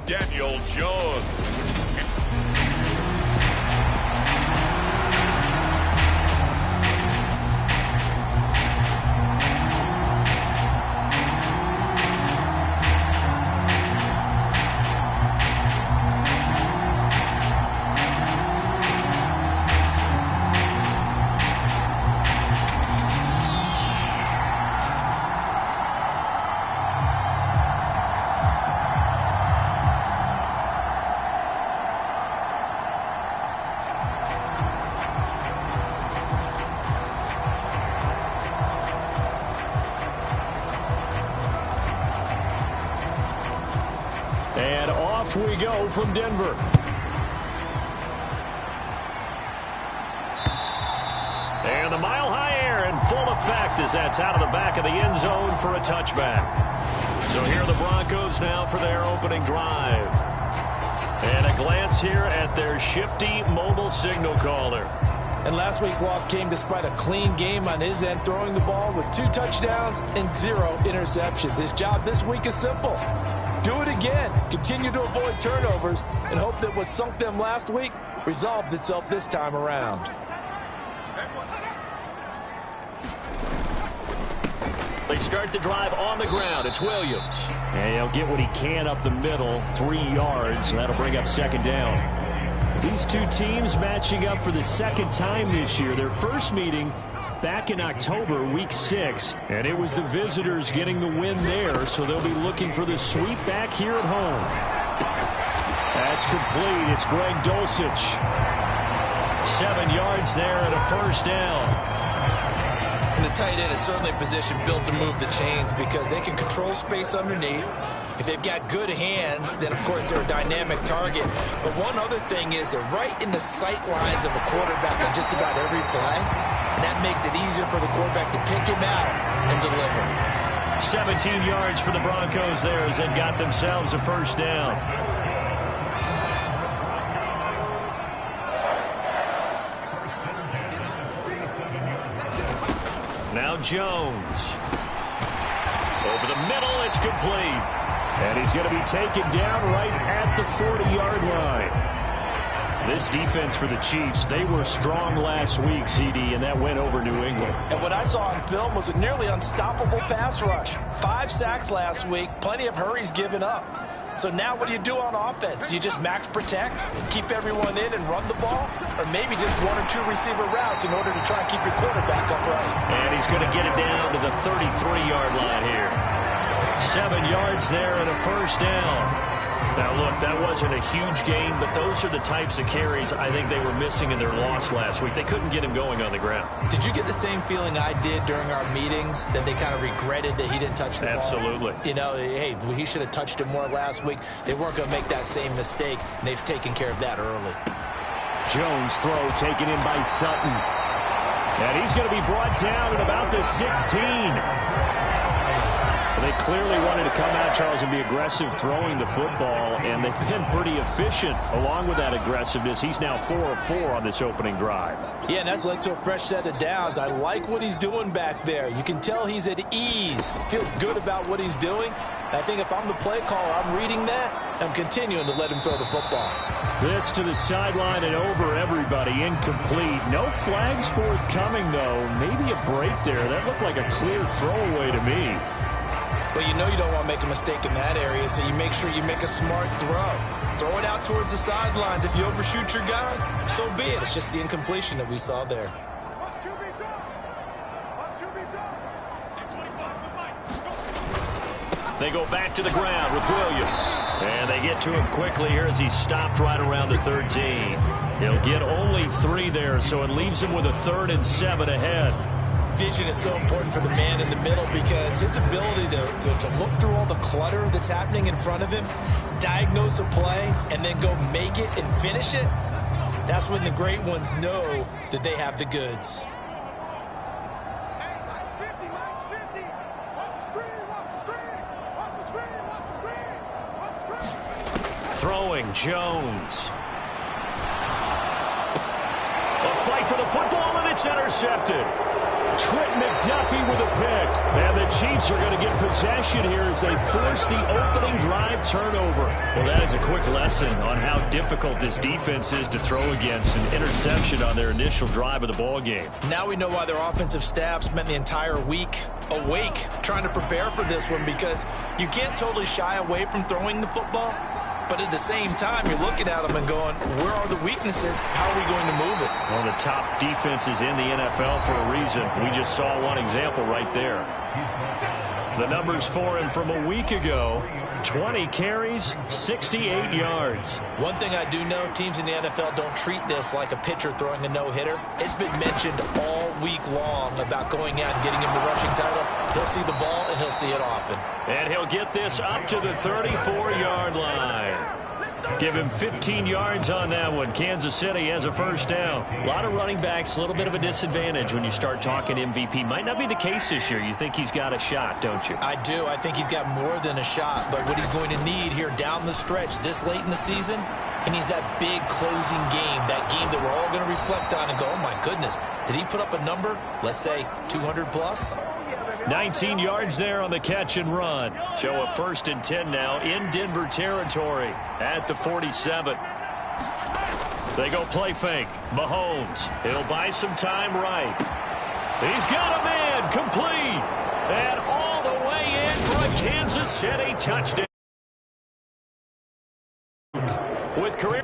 Daniel Jones. And off we go from Denver. And the mile-high air in full effect as that's out of the back of the end zone for a touchback. So here are the Broncos now for their opening drive. And a glance here at their shifty mobile signal caller. And last week's loss came despite a clean game on his end, throwing the ball with 2 touchdowns and 0 interceptions. His job this week is simple. Do it again. Continue to avoid turnovers and hope that what sunk them last week resolves itself this time around. They start the drive on the ground. It's Williams. And he'll get what he can up the middle, 3 yards. That'll bring up second down. These two teams matching up for the second time this year. Their first meeting back in October, week 6, and it was the visitors getting the win there, so they'll be looking for the sweep back here at home. That's complete. It's Greg Dulcich. 7 yards there and a first down. And the tight end is certainly a position built to move the chains because they can control space underneath. If they've got good hands, then of course they're a dynamic target. But one other thing is they're right in the sight lines of a quarterback on just about every play. And that makes it easier for the quarterback to pick him out and deliver. 17 yards for the Broncos there as they've got themselves a first down. Now Jones. Over the middle, it's complete. And he's going to be taken down right at the 40-yard line. This defense for the Chiefs, they were strong last week, CD, and that went over New England. And what I saw on film was a nearly unstoppable pass rush. 5 sacks last week, plenty of hurries given up. So now what do you do on offense? You just max protect, keep everyone in and run the ball, or maybe just 1 or 2 receiver routes in order to try and keep your quarterback upright. And he's going to get it down to the 33-yard line here. 7 yards there and a first down. Now, look, that wasn't a huge gain, but those are the types of carries I think they were missing in their loss last week. They couldn't get him going on the ground. Did you get the same feeling I did during our meetings, that they kind of regretted that he didn't touch the ball? Absolutely. You know, hey, he should have touched it more last week. They weren't going to make that same mistake, and they've taken care of that early. Jones' throw taken in by Sutton. And he's going to be brought down at about the 16. They clearly wanted to come out, Charles, and be aggressive throwing the football, and they've been pretty efficient along with that aggressiveness. He's now 4 of 4 on this opening drive. Yeah, and that's led to a fresh set of downs. I like what he's doing back there. You can tell he's at ease. Feels good about what he's doing. I think if I'm the play caller, I'm reading that. I'm continuing to let him throw the football. This to the sideline and over everybody. Incomplete. No flags forthcoming, though. Maybe a break there. That looked like a clear throwaway to me. Well, you know you don't want to make a mistake in that area, so you make sure you make a smart throw. Throw it out towards the sidelines. If you overshoot your guy, so be it. It's just the incompletion that we saw there. They go back to the ground with Williams. And they get to him quickly here as he stopped right around the 13. He'll get only 3 there, so it leaves him with a 3rd and 7 ahead. Vision is so important for the man in the middle because his ability to look through all the clutter that's happening in front of him, diagnose a play, and then go make it and finish it, that's when the great ones know that they have the goods. Throwing, Jones. A fight for the football, and it's intercepted. Trent McDuffie Kelsey with a pick. And the Chiefs are going to get possession here as they force the opening drive turnover. Well, that is a quick lesson on how difficult this defense is to throw against. An interception on their initial drive of the ball game. Now we know why their offensive staff spent the entire week awake trying to prepare for this one, because you can't totally shy away from throwing the football. But at the same time, you're looking at them and going, where are the weaknesses? How are we going to move it? One of the top defenses in the NFL for a reason. We just saw one example right there. The numbers for him from a week ago: 20 carries, 68 yards. One thing I do know, teams in the NFL don't treat this like a pitcher throwing a no-hitter. It's been mentioned all week long about going out and getting him the rushing title. He'll see the ball, and he'll see it often. And he'll get this up to the 34-yard line. Give him 15 yards on that one. Kansas City has a first down. A lot of running backs, a little bit of a disadvantage when you start talking MVP. Might not be the case this year. You think he's got a shot, don't you? I do. I think he's got more than a shot. But what he's going to need here down the stretch this late in the season, he needs that big closing game, that game that we're all going to reflect on and go, oh, my goodness, did he put up a number, let's say 200 plus? 19 yards there on the catch and run. So a 1st and 10 now in Denver territory at the 47. They go play fake. Mahomes, he'll buy some time right. He's got a man complete. And all the way in for a Kansas City touchdown. With career.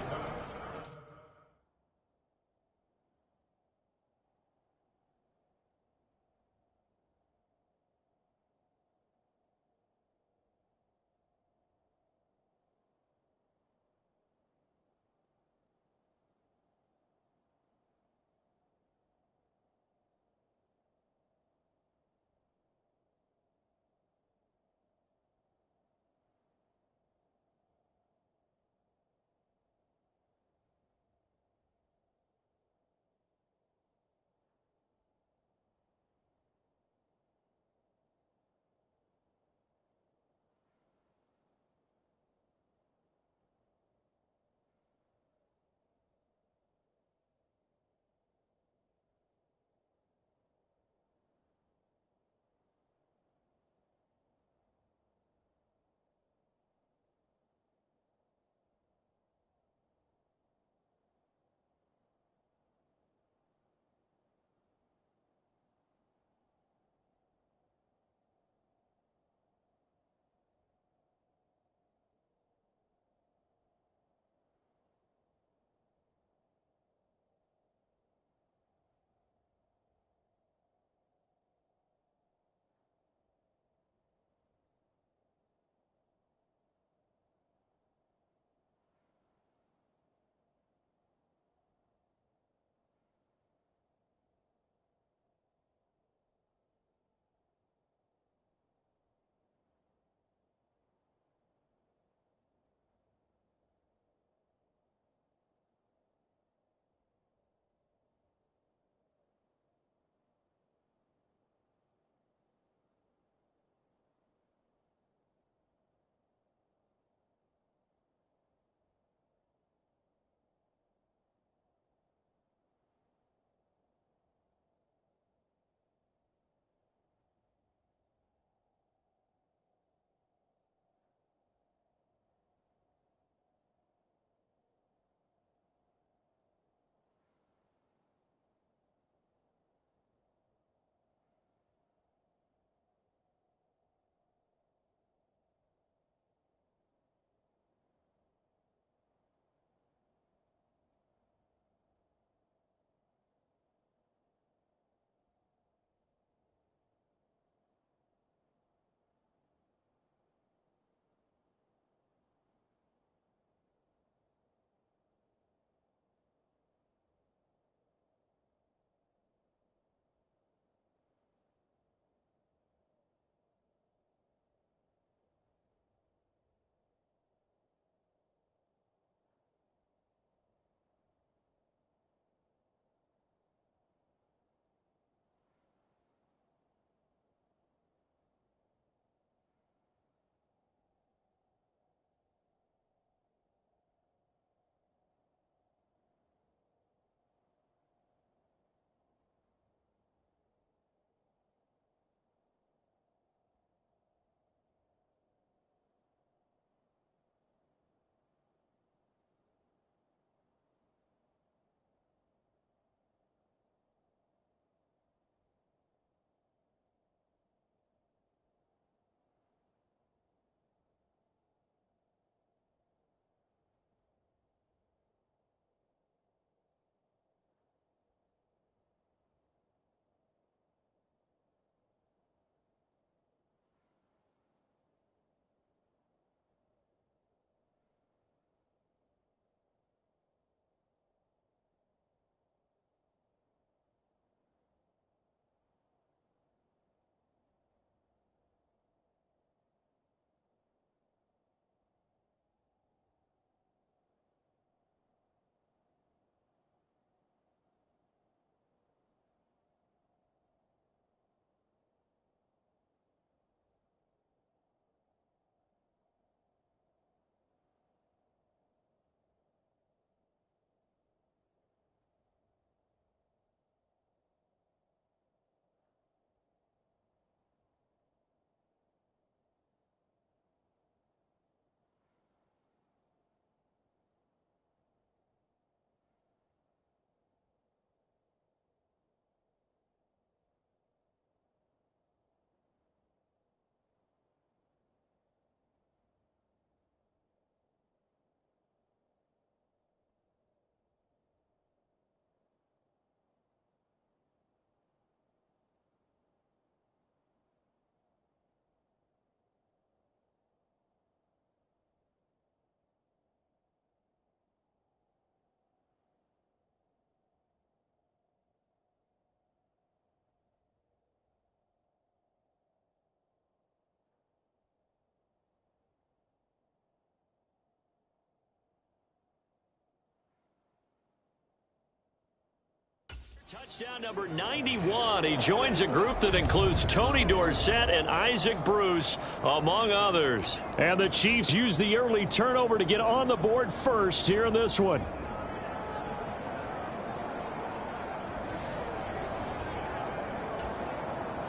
Touchdown number 91. He joins a group that includes Tony Dorsett and Isaac Bruce, among others. And the Chiefs use the early turnover to get on the board first here in this one.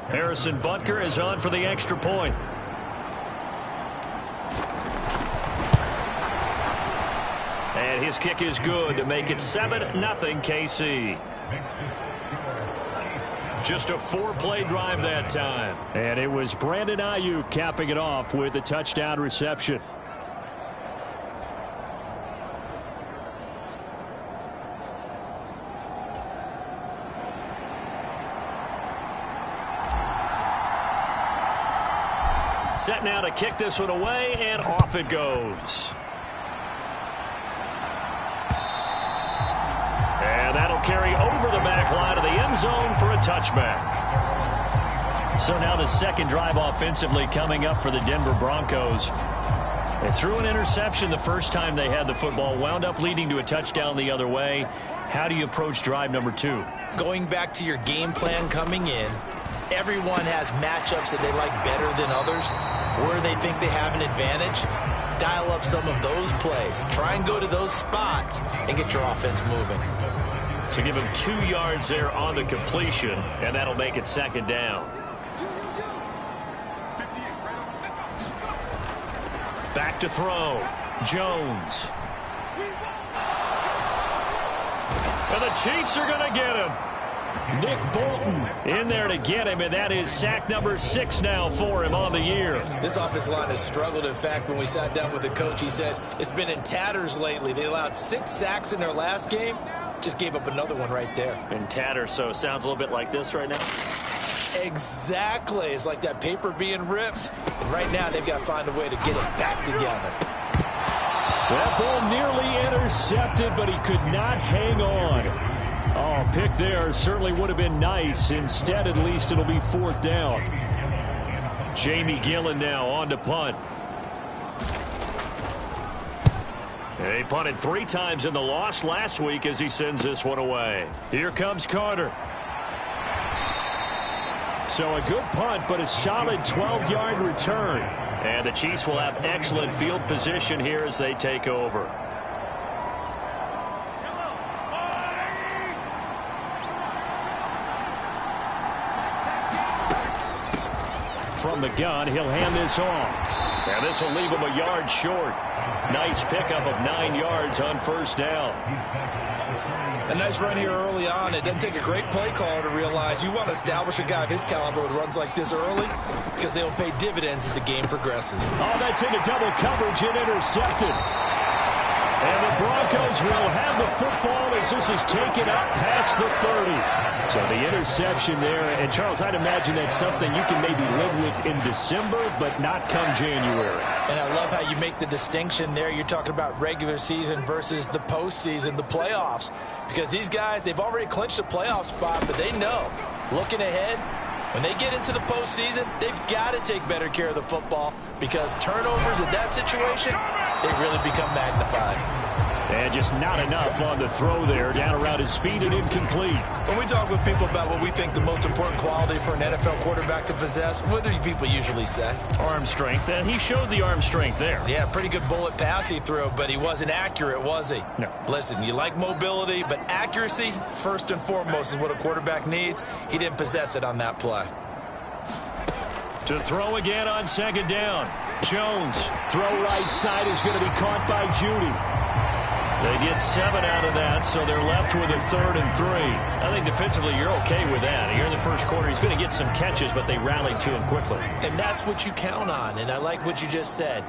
Harrison Butker is on for the extra point. And his kick is good to make it 7-0 KC. Just a 4-play drive that time. And it was Brandon Ayuk capping it off with a touchdown reception. Set now to kick this one away, and off it goes. And that'll carry over the back line of the end zone for a touchback. So now the second drive offensively coming up for the Denver Broncos. They threw an interception the first time they had the football, wound up leading to a touchdown the other way. How do you approach drive number 2? Going back to your game plan coming in, everyone has matchups that they like better than others, where they think they have an advantage. Dial up some of those plays. Try and go to those spots and get your offense moving. So give him 2 yards there on the completion, and that'll make it second down. Back to throw. Jones. And the Chiefs are going to get him. Nick Bolton in there to get him, and that is sack number 6 now for him on the year. This offensive line has struggled. In fact, when we sat down with the coach, he said it's been in tatters lately. They allowed 6 sacks in their last game. Just gave up another one right there. In tatters, so it sounds a little bit like this right now. Exactly. It's like that paper being ripped. And right now, they've got to find a way to get it back together. That ball nearly intercepted, but he could not hang on. Oh, pick there certainly would have been nice. Instead, at least it'll be 4th down. Jamie Gillen now on to punt. He punted 3 times in the loss last week as he sends this one away. Here comes Carter. So a good punt, but a solid 12-yard return. And the Chiefs will have excellent field position here as they take over. From the gun, he'll hand this off. And this will leave him a yard short. Nice pickup of 9 yards on first down. A nice run here early on. It doesn't take a great play caller to realize you want to establish a guy of his caliber with runs like this early because they will pay dividends as the game progresses. Oh, that's into double coverage and intercepted. And the Broncos will have the football as this is taken up past the 30. So the interception there. And, Charles, I'd imagine that's something you can maybe live with in December, but not come January. And I love how you make the distinction there. You're talking about regular season versus the postseason, the playoffs. Because these guys, they've already clinched a playoff spot, but they know, looking ahead, when they get into the postseason, they've got to take better care of the football because turnovers in that situation, they really become magnified. And just not enough on the throw there, down around his feet and incomplete. When we talk with people about what we think the most important quality for an NFL quarterback to possess, what do people usually say? Arm strength, and he showed the arm strength there. Yeah, pretty good bullet pass he threw, but he wasn't accurate, was he? No. Listen, you like mobility, but accuracy, first and foremost, is what a quarterback needs. He didn't possess it on that play. To throw again on second down. Jones, throw right side is going to be caught by Judy. They get 7 out of that, so they're left with a 3rd and 3. I think defensively you're okay with that. Here in the first quarter, he's going to get some catches, but they rallied to him quickly. And that's what you count on, and I like what you just said.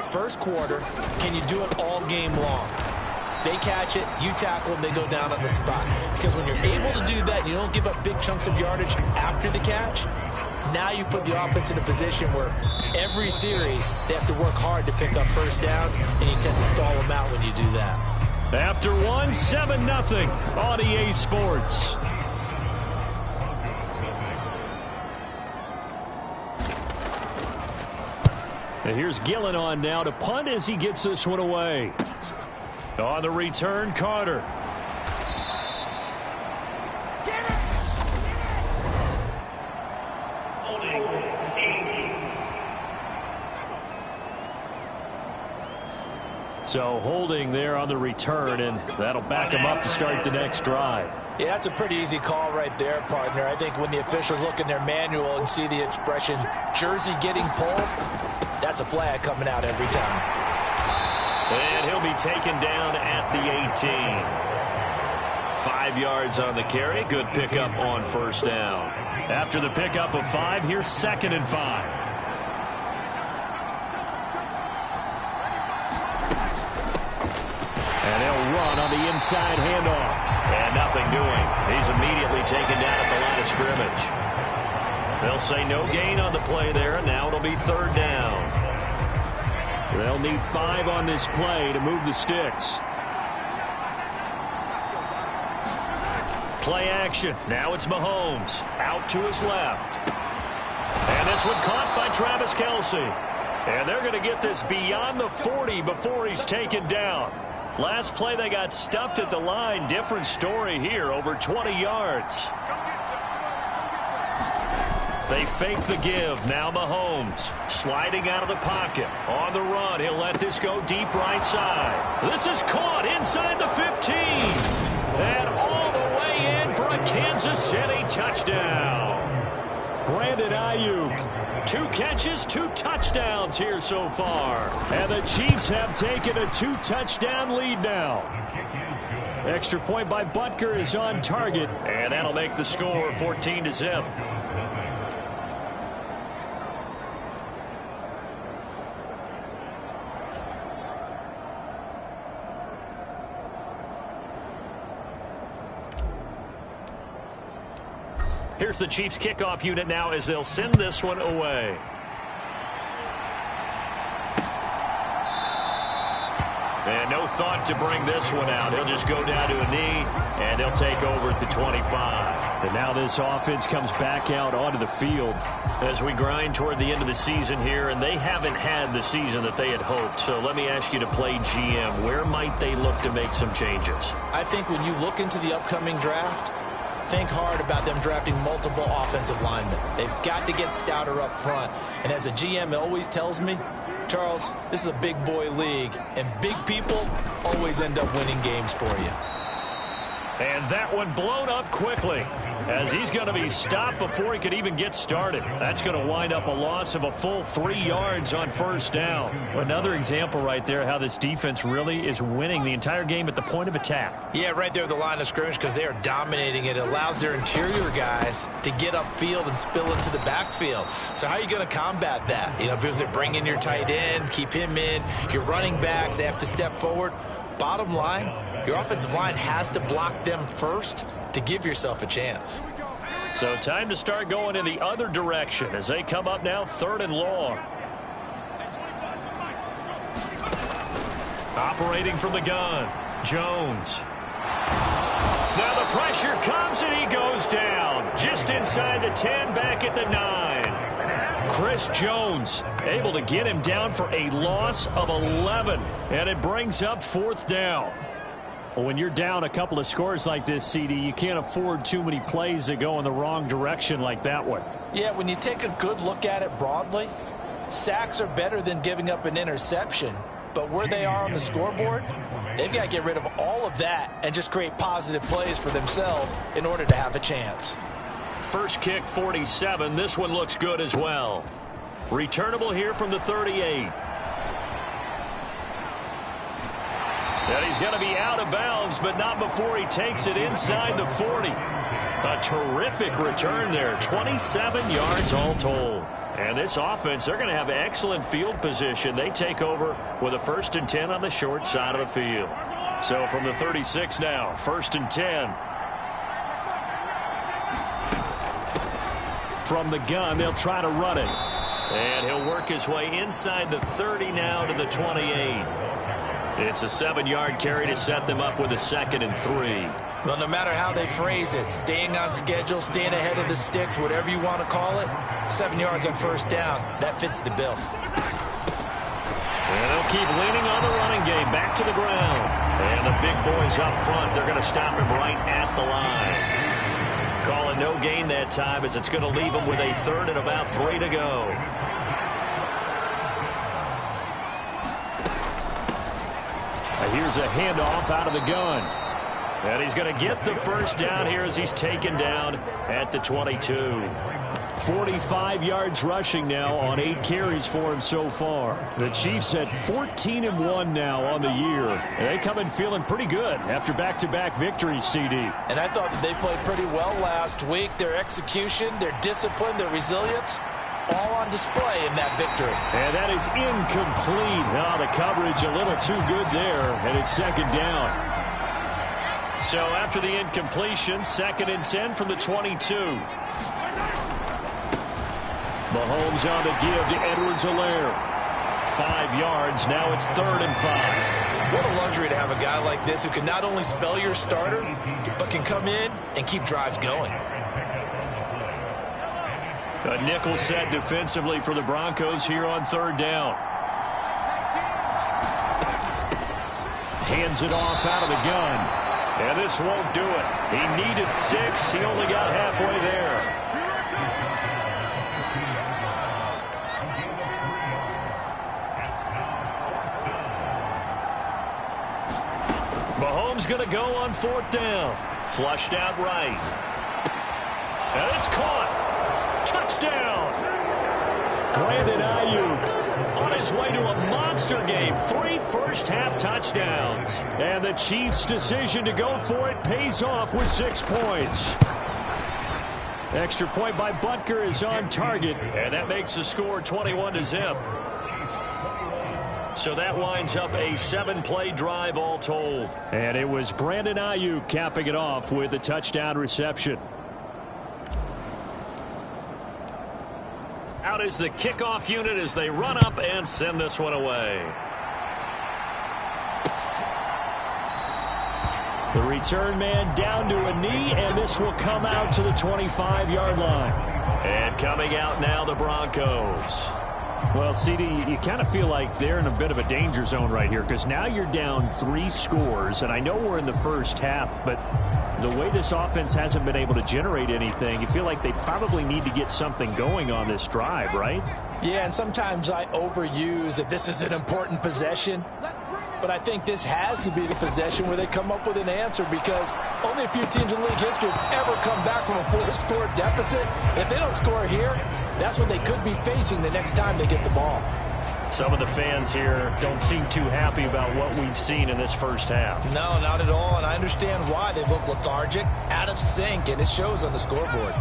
First quarter, can you do it all game long? They catch it, you tackle them, they go down on the spot. Because when you're able to do that, you don't give up big chunks of yardage after the catch. Now you put the offense in a position where every series they have to work hard to pick up first downs, and you tend to stall them out when you do that. After 7-0 on EA Sports. And here's Gillen on now to punt as he gets this one away. On the return, Carter. So holding there on the return, and that'll back them up to start the next drive. Yeah, that's a pretty easy call right there, partner. I think when the officials look in their manual and see the expression, jersey getting pulled, that's a flag coming out every time. And he'll be taken down at the 18. 5 yards on the carry. Good pickup on first down. After the pickup of 5, here's 2nd and 5. And they'll run on the inside handoff. And nothing doing. He's immediately taken down at the line of scrimmage. They'll say no gain on the play there, and now it'll be 3rd down. They'll need 5 on this play to move the sticks. Play action. Now it's Mahomes. Out to his left. And this one caught by Travis Kelce. And they're going to get this beyond the 40 before he's taken down. Last play they got stuffed at the line. Different story here. Over 20 yards. They fake the give. Now Mahomes sliding out of the pocket. On the run. He'll let this go deep right side. This is caught inside the 15. And all the way in for a Kansas City touchdown. Brandon Ayuk. 2 catches, 2 touchdowns here so far. And the Chiefs have taken a 2-touchdown lead now. Extra point by Butker is on target. And that'll make the score 14-0. Here's the Chiefs kickoff unit now as they'll send this one away. And no thought to bring this one out. He'll just go down to a knee, and he'll take over at the 25. And now this offense comes back out onto the field as we grind toward the end of the season here, and they haven't had the season that they had hoped. So let me ask you to play GM. Where might they look to make some changes? I think when you look into the upcoming draft, think hard about them drafting multiple offensive linemen. They've got to get stouter up front. And as a GM always tells me, Charles, this is a big boy league, and big people always end up winning games for you. And that one blown up quickly as he's going to be stopped before he could even get started. That's going to wind up a loss of a full 3 yards on first down. Another example right there how this defense really is winning the entire game at the point of attack. Yeah, right there at the line of scrimmage because they are dominating it. It allows their interior guys to get upfield and spill into the backfield. So how are you going to combat that? You know, because they bring in your tight end, keep him in, your running backs, they have to step forward. Bottom line, your offensive line has to block them first to give yourself a chance. So time to start going in the other direction as they come up now 3rd and long. Operating from the gun, Jones. Now the pressure comes and he goes down. Just inside the 10, back at the 9. Chris Jones able to get him down for a loss of 11. And it brings up 4th down. Well, when you're down a couple of scores like this, CD, you can't afford too many plays that go in the wrong direction like that one. Yeah, when you take a good look at it broadly, sacks are better than giving up an interception. But where they are on the scoreboard, they've got to get rid of all of that and just create positive plays for themselves in order to have a chance. First kick, 47. This one looks good as well. Returnable here from the 38. And he's going to be out of bounds, but not before he takes it inside the 40. A terrific return there. 27 yards all told. And this offense, they're going to have excellent field position. They take over with a 1st and 10 on the short side of the field. So from the 36 now, 1st and 10. From the gun, they'll try to run it. And he'll work his way inside the 30 now to the 28. It's a 7-yard carry to set them up with a 2nd and 3. Well, no matter how they phrase it, staying on schedule, staying ahead of the sticks, whatever you want to call it, 7 yards on first down, that fits the bill. And they'll keep leaning on the running game back to the ground. And the big boys up front, they're going to stop him right at the line. Calling no gain that time as it's going to leave him with a 3rd and about 3 to go. Here's a handoff out of the gun. And he's going to get the first down here as he's taken down at the 22. 45 yards rushing now on 8 carries for him so far. The Chiefs at 14-1 now on the year. And they come in feeling pretty good after back-to-back victories, CD. And I thought that they played pretty well last week. Their execution, their discipline, their resilience, all on display in that victory. And that is incomplete. Oh, the coverage a little too good there, and it's second down. So after the incompletion, 2nd and 10 from the 22. Mahomes on to give to Edwards-Helaire. 5 yards. Now it's 3rd and 5. What a luxury to have a guy like this who can not only spell your starter, but can come in and keep drives going. A nickel set defensively for the Broncos here on 3rd down. Hands it off out of the gun. And this won't do it. He needed 6. He only got halfway there. Mahomes going to go on 4th down. Flushed out right. And it's caught. Touchdown. Brandon Ayuk on his way to a monster game. 3 first-half touchdowns. And the Chiefs' decision to go for it pays off with 6 points. Extra point by Butker is on target. And that makes the score 21-0. So that winds up a 7-play drive all told. And it was Brandon Ayuk capping it off with a touchdown reception. Out is the kickoff unit as they run up and send this one away. The return man down to a knee, and this will come out to the 25-yard line. And coming out now, the Broncos. Well, CD, you kind of feel like they're in a bit of a danger zone right here because now you're down 3 scores, and I know we're in the first half, but the way this offense hasn't been able to generate anything, you feel like they probably need to get something going on this drive, right? Yeah, and sometimes I overuse that this is an important possession, but I think this has to be the possession where they come up with an answer because only a few teams in league history have ever come back from a 4-score deficit. And if they don't score here, that's what they could be facing the next time they get the ball. Some of the fans here don't seem too happy about what we've seen in this first half. No, not at all, and I understand why. They look lethargic, out of sync, and it shows on the scoreboard.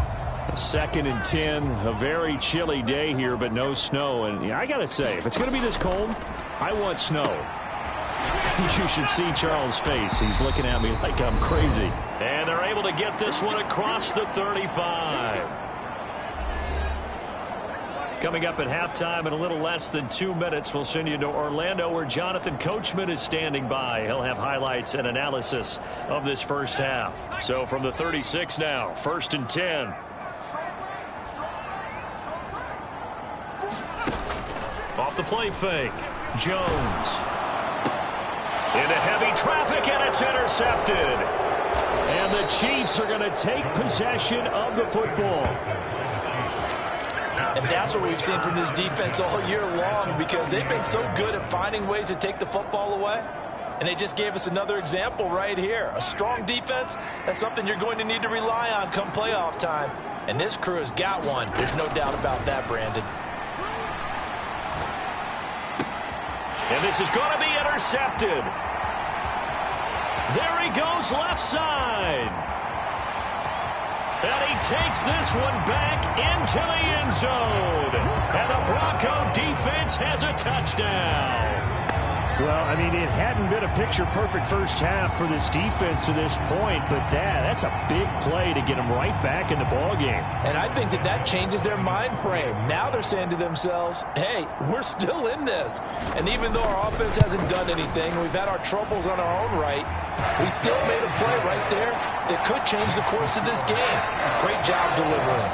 2nd and 10, a very chilly day here, but no snow. And I got to say, if it's going to be this cold, I want snow. You should see Charles' face. He's looking at me like I'm crazy. And they're able to get this one across the 35. Coming up at halftime in a little less than 2 minutes, we'll send you to Orlando where Jonathan Coachman is standing by. He'll have highlights and analysis of this first half. So from the 36 now, 1st and 10. Off the play fake. Jones. Into heavy traffic, and it's intercepted. And the Chiefs are going to take possession of the football. And that's what we've seen from this defense all year long because they've been so good at finding ways to take the football away. And they just gave us another example right here. A strong defense, that's something you're going to need to rely on come playoff time. And this crew has got one. There's no doubt about that, Brandon. And this is going to be intercepted. There he goes left side. And he takes this one back into the end zone. And the Bronco defense has a touchdown. Well, I mean, it hadn't been a picture-perfect first half for this defense to this point, but that's a big play to get them right back in the ballgame. And I think that changes their mind frame. Now they're saying to themselves, hey, we're still in this. And even though our offense hasn't done anything, we've had our troubles on our own right, we still made a play right there that could change the course of this game. Great job delivering.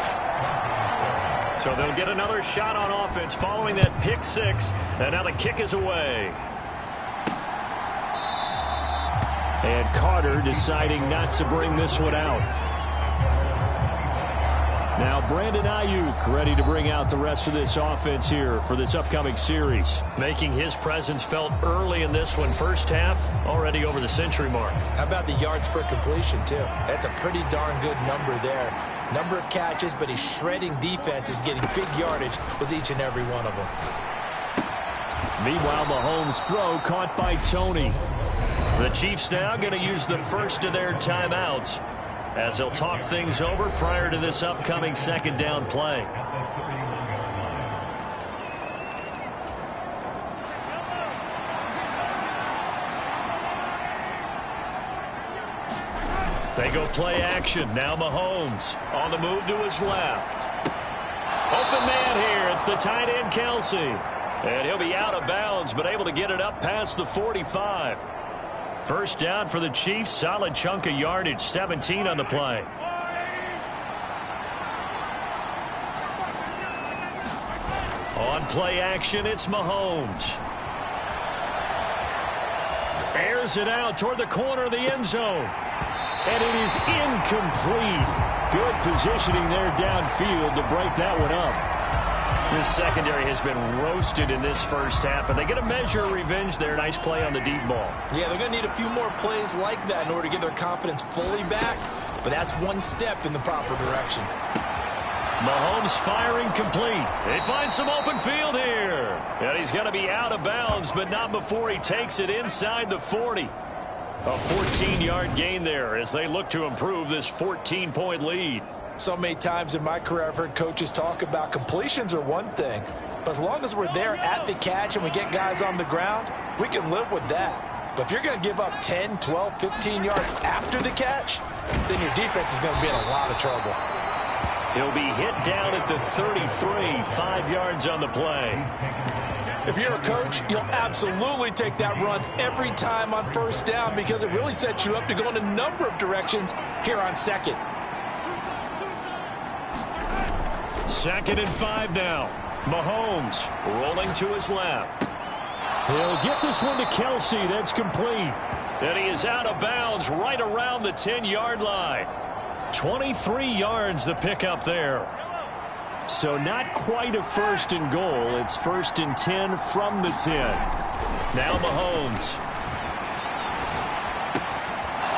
So they'll get another shot on offense following that pick 6, and now the kick is away. And Carter deciding not to bring this one out. Now Brandon Ayuk ready to bring out the rest of this offense here for this upcoming series. Making his presence felt early in this one. First half, already over the century mark. How about the yards per completion, too? That's a pretty darn good number there. Number of catches, but he's shredding defense, is getting big yardage with each and every one of them. Meanwhile, Mahomes' throw caught by Tony. The Chiefs now going to use the first of their timeouts as they'll talk things over prior to this upcoming second down play. They go play action. Now Mahomes on the move to his left. Open man here. It's the tight end, Kelsey. And he'll be out of bounds, but able to get it up past the 45. First down for the Chiefs. Solid chunk of yardage. 17 on the play. On play action, it's Mahomes. Airs it out toward the corner of the end zone. And it is incomplete. Good positioning there downfield to break that one up. This secondary has been roasted in this first half, and they get a measure of revenge there. Nice play on the deep ball. Yeah, they're going to need a few more plays like that in order to get their confidence fully back, but that's one step in the proper direction. Mahomes firing complete. They find some open field here. And he's going to be out of bounds, but not before he takes it inside the 40. A 14-yard gain there as they look to improve this 14-point lead. So many times in my career I've heard coaches talk about completions are one thing, but as long as we're there at the catch and we get guys on the ground, we can live with that. But if you're going to give up 10, 12, 15 yards after the catch, then your defense is going to be in a lot of trouble. He'll be hit down at the 33, 5 yards on the play. If you're a coach, you'll absolutely take that run every time on first down because it really sets you up to go in a number of directions here on second. 2nd and 5 now. Mahomes rolling to his left. He'll get this one to Kelsey. That's complete. And he is out of bounds right around the 10-yard line. 23 yards the pickup there. So not quite a first and goal. It's 1st and 10 from the 10. Now Mahomes.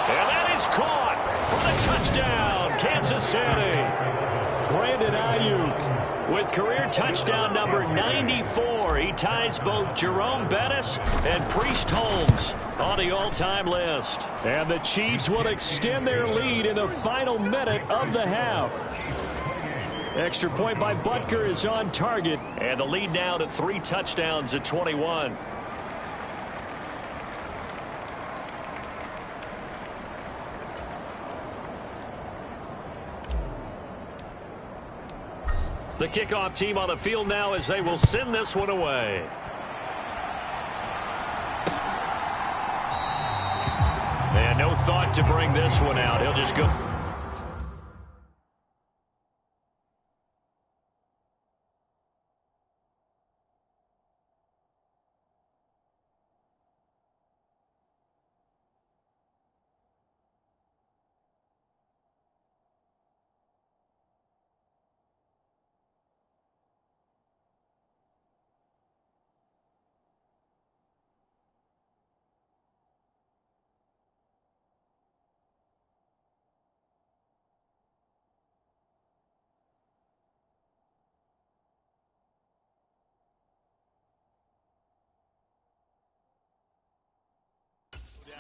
And that is caught for the touchdown, Kansas City. Brandon Ayuk with career touchdown number 94. He ties both Jerome Bettis and Priest Holmes on the all-time list. And the Chiefs will extend their lead in the final minute of the half. Extra point by Butker is on target. And the lead now to 3 touchdowns at 21. The kickoff team on the field now as they will send this one away. And no thought to bring this one out. He'll just go.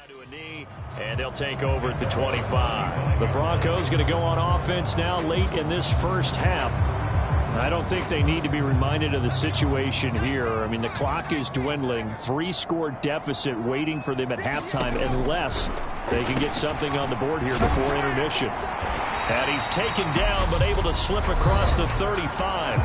To a knee, and they'll take over at the 25. The Broncos going to go on offense now late in this first half. I don't think they need to be reminded of the situation here. I mean, the clock is dwindling. 3-score deficit waiting for them at halftime unless they can get something on the board here before intermission. And he's taken down but able to slip across the 35.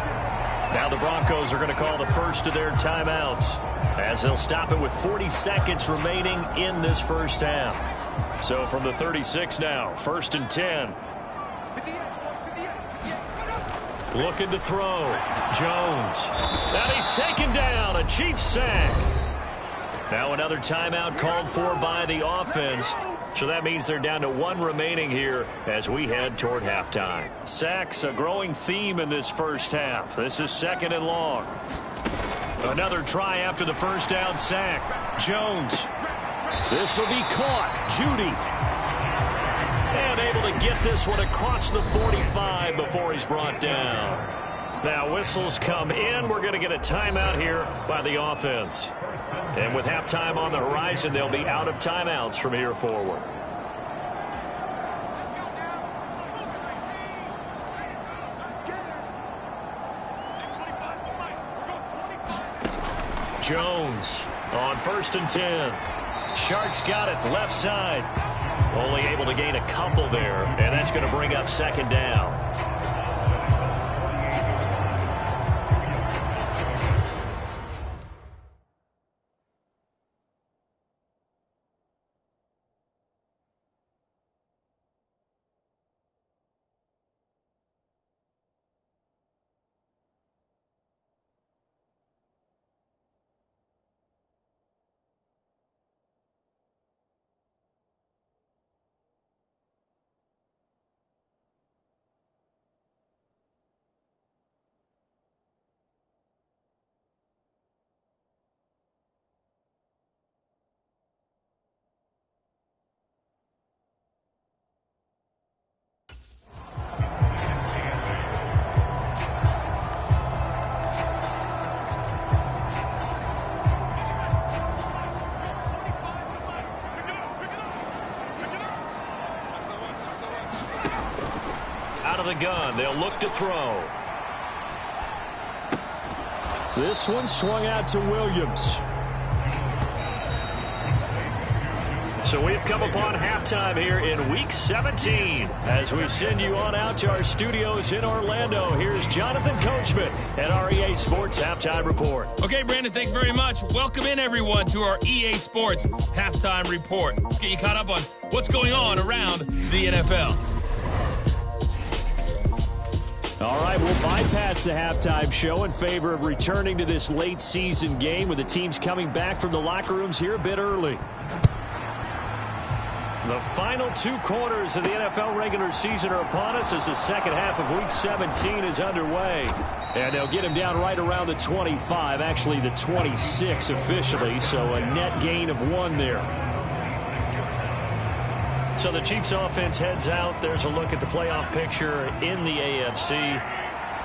Now the Broncos are going to call the first of their timeouts as they'll stop it with 40 seconds remaining in this first half. So from the 36 now, 1st and 10. Looking to throw. Jones. And he's taken down. A Chiefs sack. Now another timeout called for by the offense. So that means they're down to 1 remaining here as we head toward halftime. Sacks, a growing theme in this first half. This is 2nd and long. Another try after the first down sack. Jones. This will be caught. Judy. And able to get this one across the 45 before he's brought down. Now whistles come in. We're going to get a timeout here by the offense. And with halftime on the horizon, they'll be out of timeouts from here forward. Jones on 1st and 10. Sharks got it left side. Only able to gain a couple there, and that's going to bring up 2nd down. Out of the gun, they'll look to throw. This one swung out to Williams. So we've come upon halftime here in Week 17. As we send you on out to our studios in Orlando, here's Jonathan Coachman at our EA Sports Halftime Report. Okay, Brandon, thanks very much. Welcome in, everyone, to our EA Sports Halftime Report. Let's get you caught up on what's going on around the NFL. All right, we'll bypass the halftime show in favor of returning to this late season game with the teams coming back from the locker rooms here a bit early. The final 2 quarters of the NFL regular season are upon us as the second half of Week 17 is underway. And they'll get him down right around the 25, actually the 26 officially, so a net gain of 1 there. So the Chiefs offense heads out. There's a look at the playoff picture in the AFC.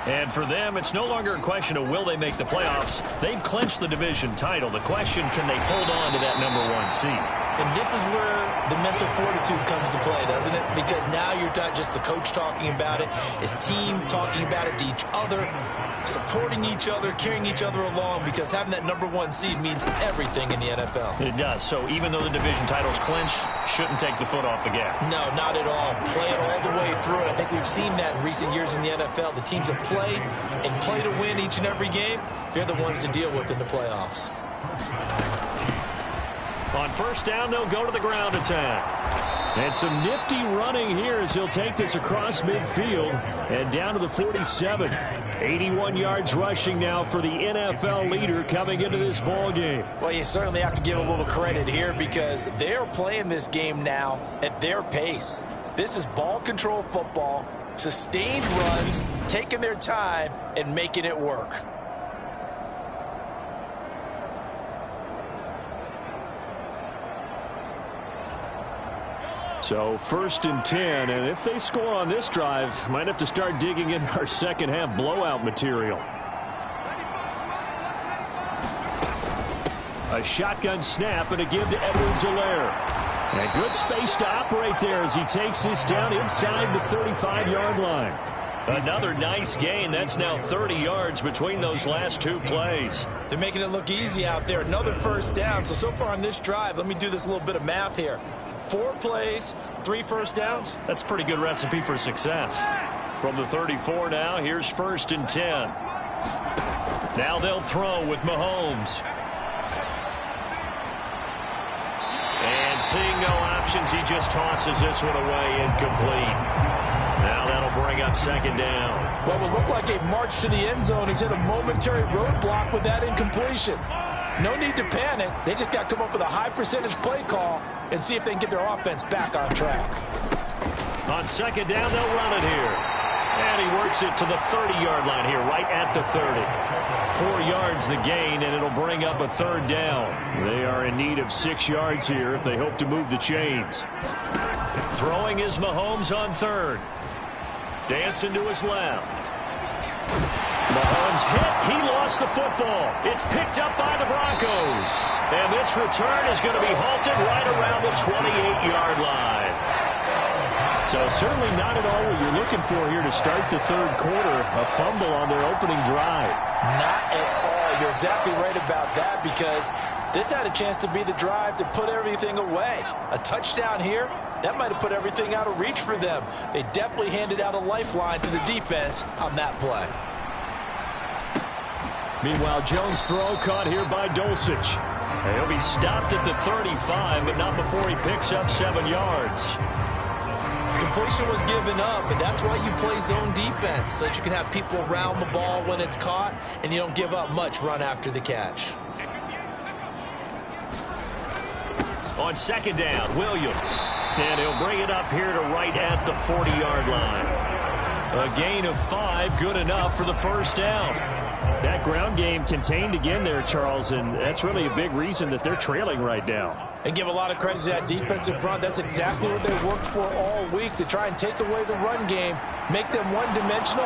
And for them, it's no longer a question of will they make the playoffs. They've clinched the division title. The question, can they hold on to that #1 seed? And this is where the mental fortitude comes to play, doesn't it? Because now you're not just the coach talking about it, it's team talking about it to each other, supporting each other, carrying each other along, because having that #1 seed means everything in the NFL. It does. So even though the division title's clinched, shouldn't take the foot off the gas. No, not at all. Play it all the way through. I think we've seen that in recent years in the NFL. The teams that play and play to win each and every game, they're the ones to deal with in the playoffs. On 1st down, they'll go to the ground attack. And some nifty running here as he'll take this across midfield and down to the 47. 81 yards rushing now for the NFL leader coming into this ball game. Well, you certainly have to give a little credit here because they're playing this game now at their pace. This is ball control football, sustained runs, taking their time and making it work. So 1st and 10, and if they score on this drive, might have to start digging in our second half blowout material. A shotgun snap and a give to Edwards-Helaire. And good space to operate there as he takes this down inside the 35-yard line. Another nice gain. That's now 30 yards between those last 2 plays. They're making it look easy out there. Another 1st down. So far on this drive, let me do this little bit of math here. 4 plays, 3 first downs. That's a pretty good recipe for success. From the 34 now, here's 1st and 10. Now they'll throw with Mahomes. And seeing no options, he just tosses this one away incomplete. Now that'll bring up 2nd down. What would look like a march to the end zone. He's hit a momentary roadblock with that incompletion. No need to panic. They just got to come up with a high percentage play call and see if they can get their offense back on track. On second down, they'll run it here. And he works it to the 30-yard line here, right at the 30. 4 yards the gain, and it'll bring up a third down. They are in need of 6 yards here if they hope to move the chains. Throwing is Mahomes on third. Dancing to his left. Mahomes hit. He lost the football. It's picked up by the Broncos. And this return is going to be halted right around the 28-yard line. So certainly not at all what you're looking for here to start the third quarter. A fumble on their opening drive. Not at all. You're exactly right about that, because this had a chance to be the drive to put everything away. A touchdown here, that might have put everything out of reach for them. They definitely handed out a lifeline to the defense on that play. Meanwhile, Jones' throw caught here by Dulcich. He'll be stopped at the 35, but not before he picks up 7 yards. Completion was given up, but that's why you play zone defense, so that you can have people around the ball when it's caught, and you don't give up much run after the catch. On second down, Williams. And he'll bring it up here to right at the 40-yard line. A gain of 5, good enough for the first down. That ground game contained again there, Charles, and that's really a big reason that they're trailing right now. And give a lot of credit to that defensive front. That's exactly what they worked for all week, to try and take away the run game, make them one-dimensional.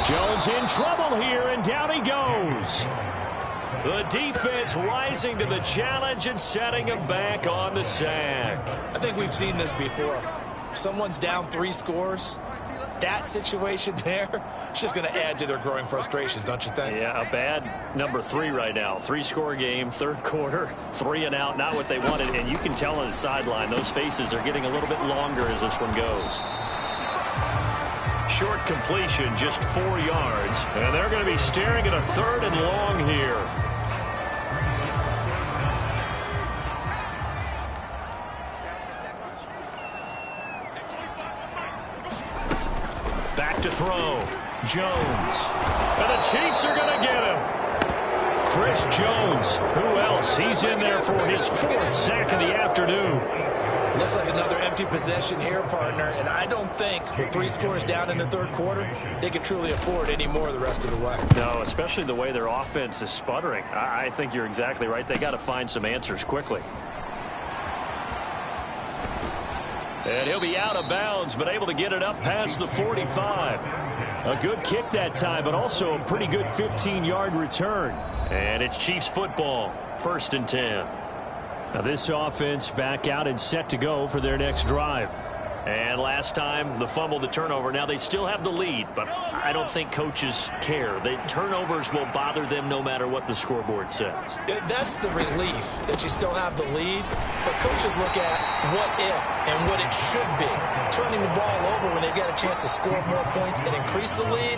Jones in trouble here, and down he goes. The defense rising to the challenge and setting him back on the sack. I think we've seen this before. Someone's down 3 scores. That situation there, it's just going to add to their growing frustrations, don't you think? Yeah, a bad number 3 right now. 3-score game, third quarter, 3 and out, not what they wanted. And you can tell on the sideline, those faces are getting a little bit longer as this one goes. Short completion, just 4 yards. And they're going to be staring at a 3rd and long here. Back to throw. Jones. And the Chiefs are going to get him. Chris Jones. Who else? He's in there for his 4th sack of the afternoon. Looks like another empty possession here, partner. And I don't think with 3 scores down in the third quarter, they can truly afford any more the rest of the way. No, especially the way their offense is sputtering. I think you're exactly right. They got to find some answers quickly. And he'll be out of bounds, but able to get it up past the 45. A good kick that time, but also a pretty good 15-yard return. And it's Chiefs football, 1st and 10. Now this offense back out and set to go for their next drive. And last time, the fumble, the turnover. Now they still have the lead, but I don't think coaches care. The turnovers will bother them no matter what the scoreboard says. That's the relief that you still have the lead, but coaches look at what if and what it should be. Turning the ball over when they've got a chance to score more points and increase the lead,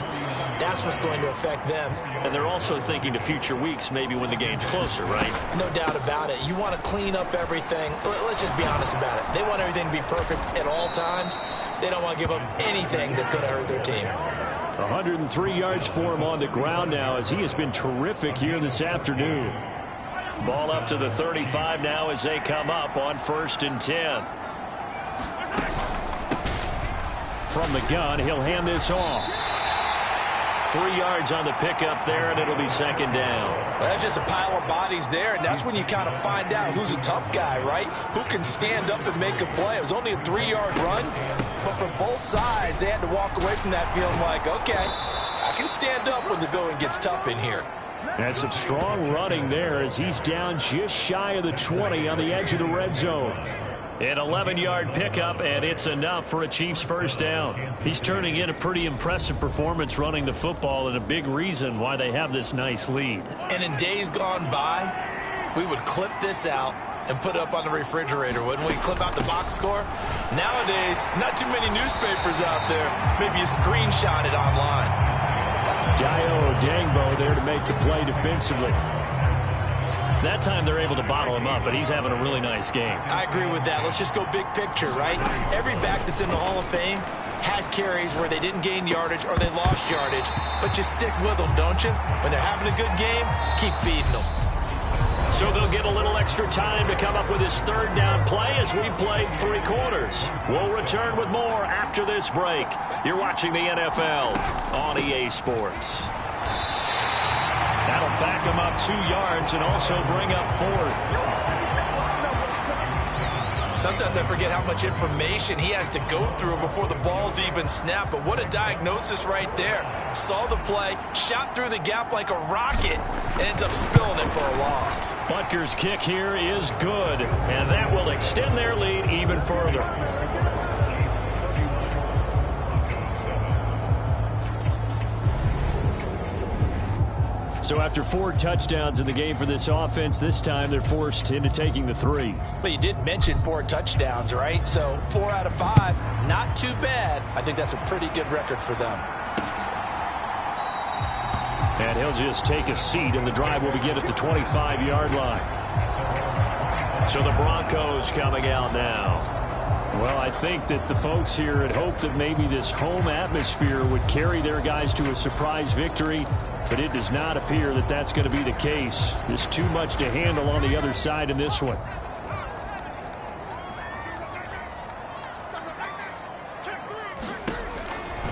that's what's going to affect them. And they're also thinking to future weeks, maybe when the game's closer, right? No doubt about it. You want to clean up everything. Let's just be honest about it. They want everything to be perfect at all times. They don't want to give up anything that's going to hurt their team. 103 yards for him on the ground now, as he has been terrific here this afternoon. Ball up to the 35 now as they come up on 1st and 10. From the gun, he'll hand this off. 3 yards on the pickup there, and it'll be 2nd down. Well, that's just a pile of bodies there, and that's when you kind of find out who's a tough guy, right? Who can stand up and make a play. It was only a 3-yard run, but for both sides, they had to walk away from that feeling like, okay, I can stand up when the going gets tough in here. That's some strong running there as he's down just shy of the 20 on the edge of the red zone. An 11-yard pickup, and it's enough for a Chiefs 1st down. He's turning in a pretty impressive performance running the football, and a big reason why they have this nice lead. And in days gone by, we would clip this out and put it up on the refrigerator, wouldn't we? Clip out the box score. Nowadays, not too many newspapers out there. Maybe you screenshot it online. Dio Dangbo there to make the play defensively. That time they're able to bottle him up, but he's having a really nice game. I agree with that. Let's just go big picture, right? Every back that's in the Hall of Fame had carries where they didn't gain yardage or they lost yardage, but you stick with them, don't you? When they're having a good game, keep feeding them. So they'll get a little extra time to come up with his third down play as we played 3 quarters. We'll return with more after this break. You're watching the NFL on EA Sports. That'll back him up 2 yards and also bring up 4th. Sometimes I forget how much information he has to go through before the ball's even snapped. But what a diagnosis right there. Saw the play, shot through the gap like a rocket, and ends up spilling it for a loss. Butker's kick here is good, and that will extend their lead even further. So after 4 touchdowns in the game for this offense, this time they're forced into taking the 3. But you did mention 4 touchdowns, right? So 4 out of 5, not too bad. I think that's a pretty good record for them. And he'll just take a seat, and the drive will begin at the 25-yard line. So the Broncos coming out now. Well, I think that the folks here had hoped that maybe this home atmosphere would carry their guys to a surprise victory. But it does not appear that that's going to be the case. There's too much to handle on the other side in this one.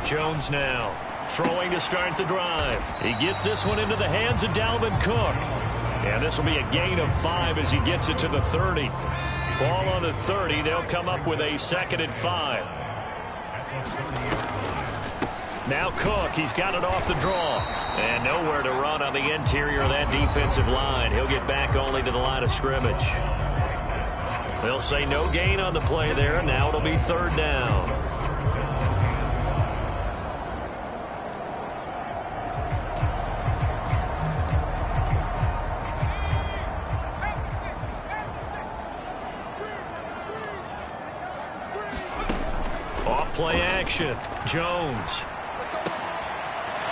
Jones now throwing to start the drive. He gets this one into the hands of Dalvin Cook. And this will be a gain of 5 as he gets it to the 30. Ball on the 30. They'll come up with a 2nd and 5. Now Cook, he's got it off the draw. And nowhere to run on the interior of that defensive line. He'll get back only to the line of scrimmage. They'll say no gain on the play there. Now it'll be 3rd down. Off play action. Jones.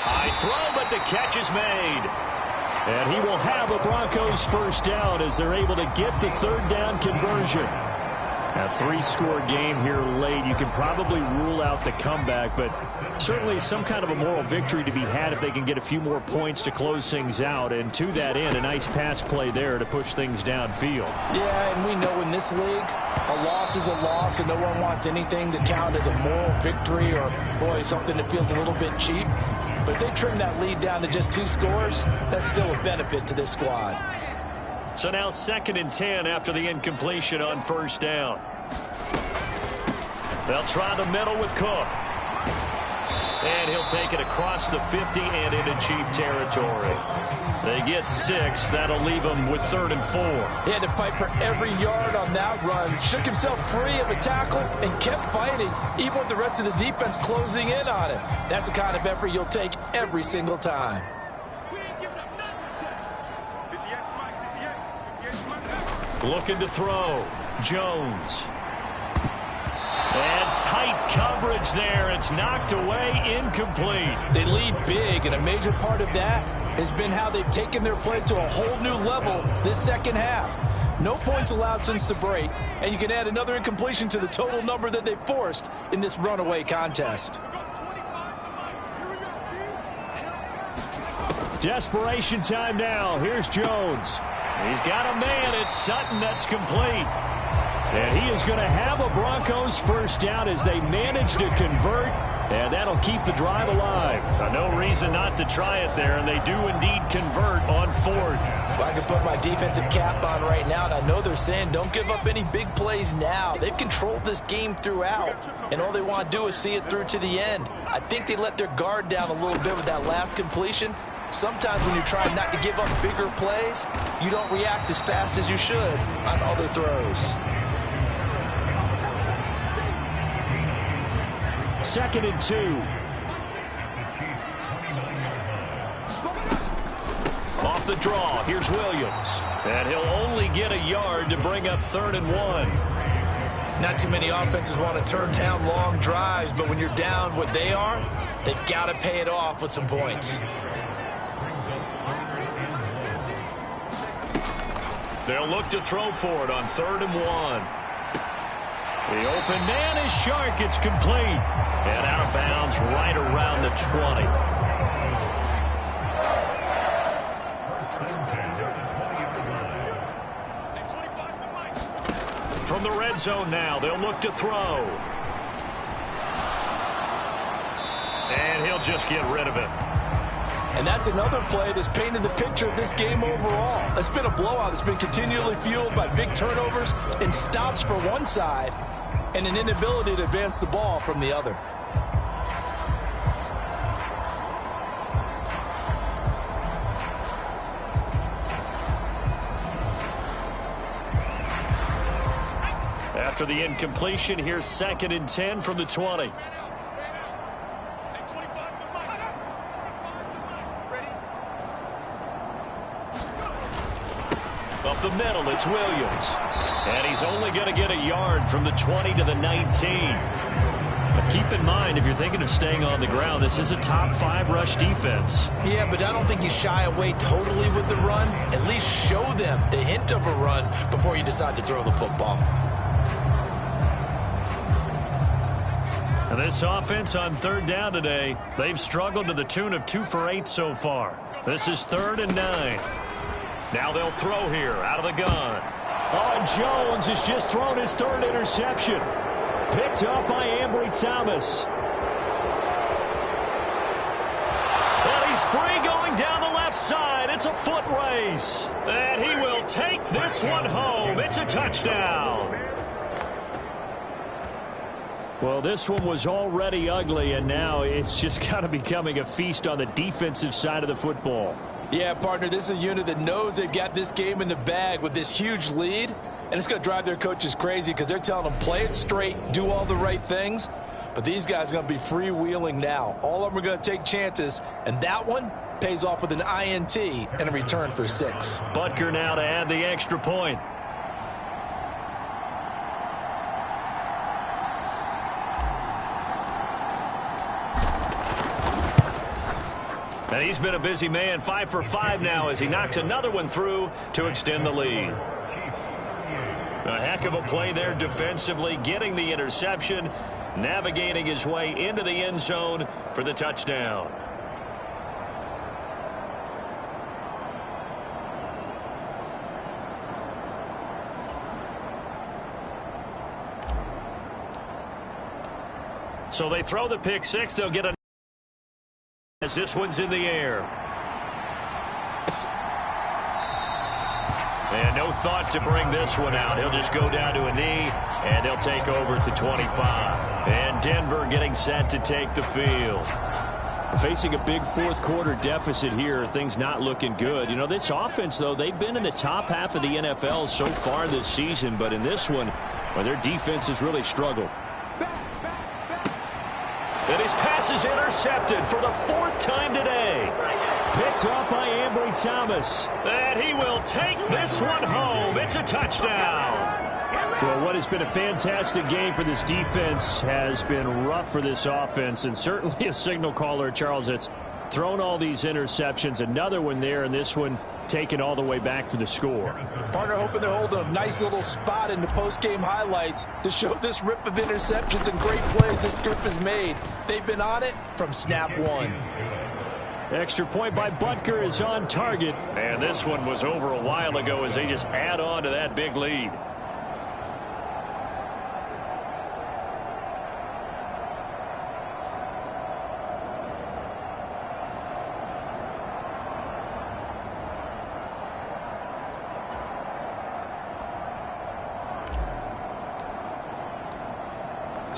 High throw, but the catch is made. And he will have a Broncos 1st down as they're able to get the 3rd down conversion. A 3-score game here late. You can probably rule out the comeback, but certainly some kind of a moral victory to be had if they can get a few more points to close things out. And to that end, a nice pass play there to push things downfield. Yeah, and we know in this league, a loss is a loss, and no one wants anything to count as a moral victory or, boy, something that feels a little bit cheap. But if they trim that lead down to just 2 scores, that's still a benefit to this squad. So now 2nd and 10 after the incompletion on 1st down. They'll try the middle with Cook. And he'll take it across the 50 and into Chief territory. They get 6. That'll leave them with 3rd and 4. He had to fight for every yard on that run. Shook himself free of a tackle and kept fighting, even with the rest of the defense closing in on him. That's the kind of effort you'll take every single time. Looking to throw. Jones. And tight coverage there. It's knocked away, incomplete. They lead big, and a major part of that has been how they've taken their play to a whole new level this second half. No points allowed since the break, and you can add another incompletion to the total number that they forced in this runaway contest. Desperation time now. Here's Jones. He's got a man. It's Sutton that's complete. And he is going to have a Broncos 1st down as they manage to convert. And that'll keep the drive alive. No reason not to try it there, and they do indeed convert on 4th. Well, I can put my defensive cap on right now, and I know they're saying don't give up any big plays now. They've controlled this game throughout, and all they want to do is see it through to the end. I think they let their guard down a little bit with that last completion. Sometimes when you're trying not to give up bigger plays, you don't react as fast as you should on other throws. 2nd and 2. Off the draw, here's Williams. And he'll only get a yard to bring up 3rd and 1. Not too many offenses want to turn down long drives, but when you're down what they are, they've got to pay it off with some points. They'll look to throw for it on 3rd and 1. The open man is Shark. It's complete. And out of bounds right around the 20. From the red zone now, they'll look to throw. And he'll just get rid of it. And that's another play that's painted the picture of this game overall. It's been a blowout. It's been continually fueled by big turnovers and stops for one side and an inability to advance the ball from the other. After the incompletion, here's 2nd and 10 from the 20. Up the middle, it's Williams. And he's only going to get a yard from the 20 to the 19. But keep in mind, if you're thinking of staying on the ground, this is a top 5 rush defense. Yeah, but I don't think you shy away totally with the run. At least show them the hint of a run before you decide to throw the football. And this offense on 3rd down today, they've struggled to the tune of 2 for 8 so far. This is 3rd and 9. Now they'll throw here out of the gun. Oh, and Jones has just thrown his 3rd interception. Picked up by Ambry Thomas. And he's free going down the left side. It's a foot race. And he will take this one home. It's a touchdown. Well, this one was already ugly, and now it's just kind of becoming a feast on the defensive side of the football. Yeah, partner, this is a unit that knows they've got this game in the bag with this huge lead, and it's going to drive their coaches crazy because they're telling them play it straight, do all the right things, but these guys are going to be freewheeling now. All of them are going to take chances, and that one pays off with an INT and a return for 6. Butker now to add the extra point. And he's been a busy man, 5 for 5 now as he knocks another one through to extend the lead. A heck of a play there defensively, getting the interception, navigating his way into the end zone for the touchdown. So they throw the pick 6, they'll get a as this one's in the air. And no thought to bring this one out. He'll just go down to a knee, and they'll take over at the 25. And Denver getting set to take the field. Facing a big 4th quarter deficit here, things not looking good. You know, this offense, though, they've been in the top half of the NFL so far this season, but in this one, well, their defense has really struggled. And his pass is intercepted for the 4th time today. Picked up by Ambry Thomas. And he will take this one home. It's a touchdown. Well, what has been a fantastic game for this defense has been rough for this offense. And certainly a signal caller, Charles, that's thrown all these interceptions. Another one there, and this one taken all the way back for the score. Partner hoping they're holding a nice little spot in the post-game highlights to show this rip of interceptions and great plays this group has made. They've been on it from snap 1. Extra point by Butker is on target. And this one was over a while ago as they just add on to that big lead.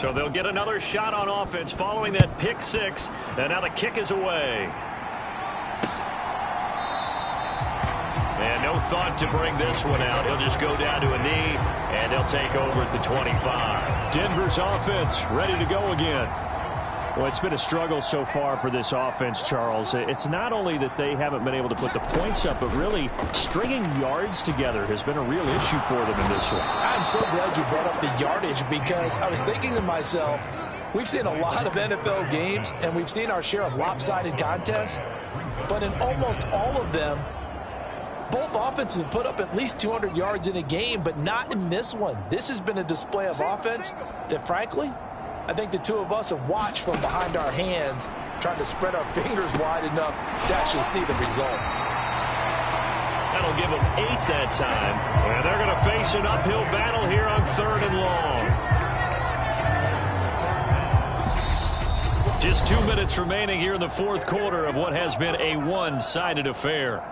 So they'll get another shot on offense following that pick 6. And now the kick is away. And no thought to bring this one out. He'll just go down to a knee, and they'll take over at the 25. Denver's offense ready to go again. Well, it's been a struggle so far for this offense, Charles. It's not only that they haven't been able to put the points up, but really stringing yards together has been a real issue for them in this one. I'm so glad you brought up the yardage because I was thinking to myself, we've seen a lot of NFL games, and we've seen our share of lopsided contests, but in almost all of them, both offenses have put up at least 200 yards in a game, but not in this one. This has been a display of offense that, frankly, I think the two of us have watched from behind our hands, trying to spread our fingers wide enough to actually see the result. That'll give them 8 that time. And they're going to face an uphill battle here on 3rd and long. Just 2 minutes remaining here in the 4th quarter of what has been a one-sided affair.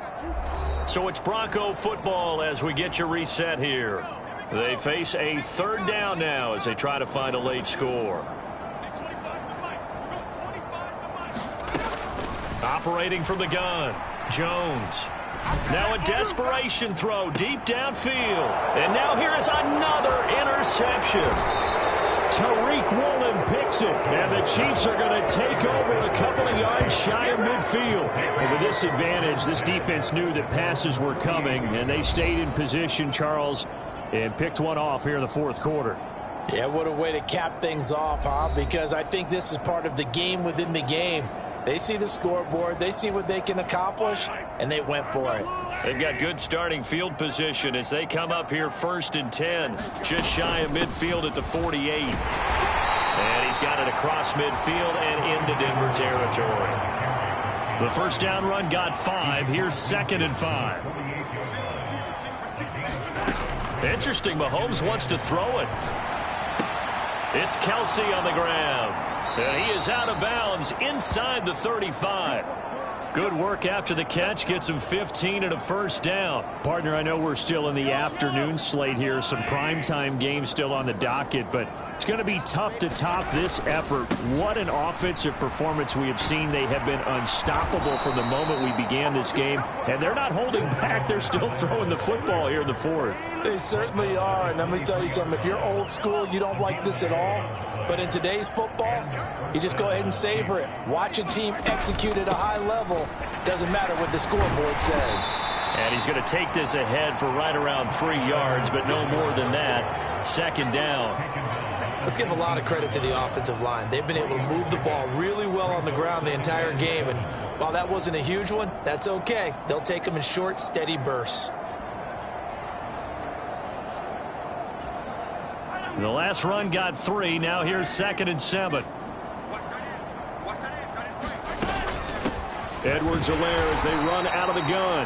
So it's Bronco football as we get you reset here. They face a 3rd down now as they try to find a late score. Operating from the gun, Jones. Now a desperation throw deep downfield. And now here is another interception. Tariq Woolen picks it, and the Chiefs are going to take over a couple of yards shy of midfield. And with this advantage, this defense knew that passes were coming, and they stayed in position, Charles, and picked one off here in the 4th quarter. Yeah, what a way to cap things off, huh? Because I think this is part of the game within the game. They see the scoreboard, they see what they can accomplish, and they went for it. They've got good starting field position as they come up here 1st and 10, just shy of midfield at the 48. And he's got it across midfield and into Denver territory. The first down run got 5. Here's 2nd and 5. Interesting, Mahomes wants to throw it. It's Kelsey on the ground. And he is out of bounds inside the 35. Good work after the catch. Gets him 15 and a first down. Partner, I know we're still in the afternoon slate here. Some primetime games still on the docket, but it's going to be tough to top this effort. What an offensive performance we have seen. They have been unstoppable from the moment we began this game, and they're not holding back. They're still throwing the football here in the 4th. They certainly are, and let me tell you something. If you're old school, you don't like this at all. But in today's football, you just go ahead and savor it. Watch a team execute at a high level. Doesn't matter what the scoreboard says. And he's going to take this ahead for right around 3 yards, but no more than that. 2nd down. Let's give a lot of credit to the offensive line. They've been able to move the ball really well on the ground the entire game. And while that wasn't a huge one, that's okay. They'll take them in short, steady bursts. The last run got 3. Now here's 2nd and 7. Edwards-Helaire as they run out of the gun.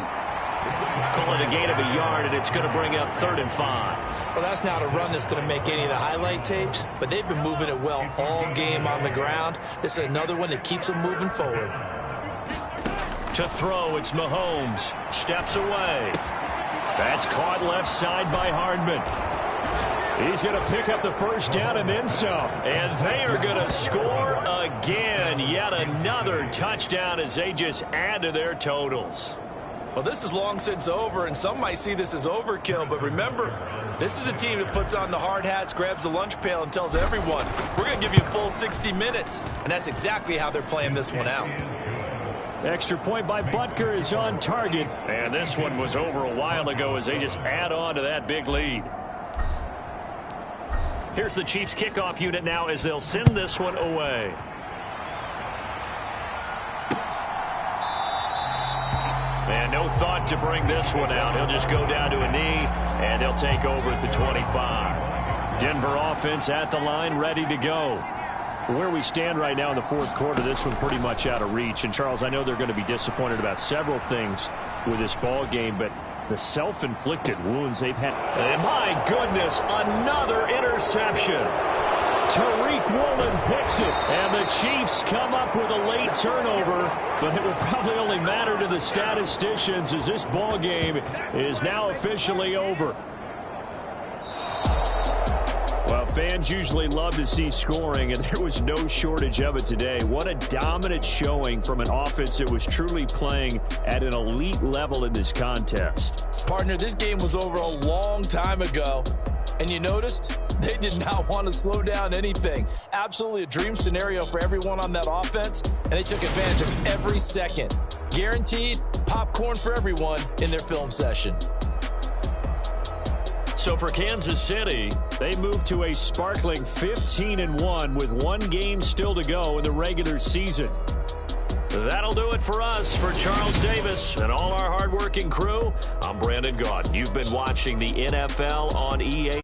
Call it a gain of a yard, and it's going to bring up 3rd and 5. Well, that's not a run that's going to make any of the highlight tapes, but they've been moving it well all game on the ground. This is another one that keeps them moving forward. To throw, it's Mahomes. Steps away. That's caught left side by Hardman. He's going to pick up the first down and then some. And they are going to score again. Yet another touchdown as they just add to their totals. Well, this is long since over, and some might see this as overkill. But remember, this is a team that puts on the hard hats, grabs the lunch pail, and tells everyone, we're going to give you a full 60 minutes. And that's exactly how they're playing this one out. Extra point by Butker is on target. And this one was over a while ago as they just add on to that big lead. Here's the Chiefs kickoff unit now as they'll send this one away. And no thought to bring this one out. He'll just go down to a knee, and they'll take over at the 25. Denver offense at the line, ready to go. Where we stand right now in the 4th quarter, this one pretty much out of reach. And, Charles, I know they're going to be disappointed about several things with this ball game, but the self-inflicted wounds they've had. And my goodness, another interception. Tariq Woolen picks it, and the Chiefs come up with a late turnover, but it will probably only matter to the statisticians as this ball game is now officially over. Well, fans usually love to see scoring, and there was no shortage of it today. What a dominant showing from an offense that was truly playing at an elite level in this contest. Partner, this game was over a long time ago, and you noticed they did not want to slow down anything. Absolutely a dream scenario for everyone on that offense, and they took advantage of every second. Guaranteed popcorn for everyone in their film session. So for Kansas City, they move to a sparkling 15-1 with one game still to go in the regular season. That'll do it for us. For Charles Davis and all our hardworking crew, I'm Brandon Gaudin. You've been watching the NFL on EA.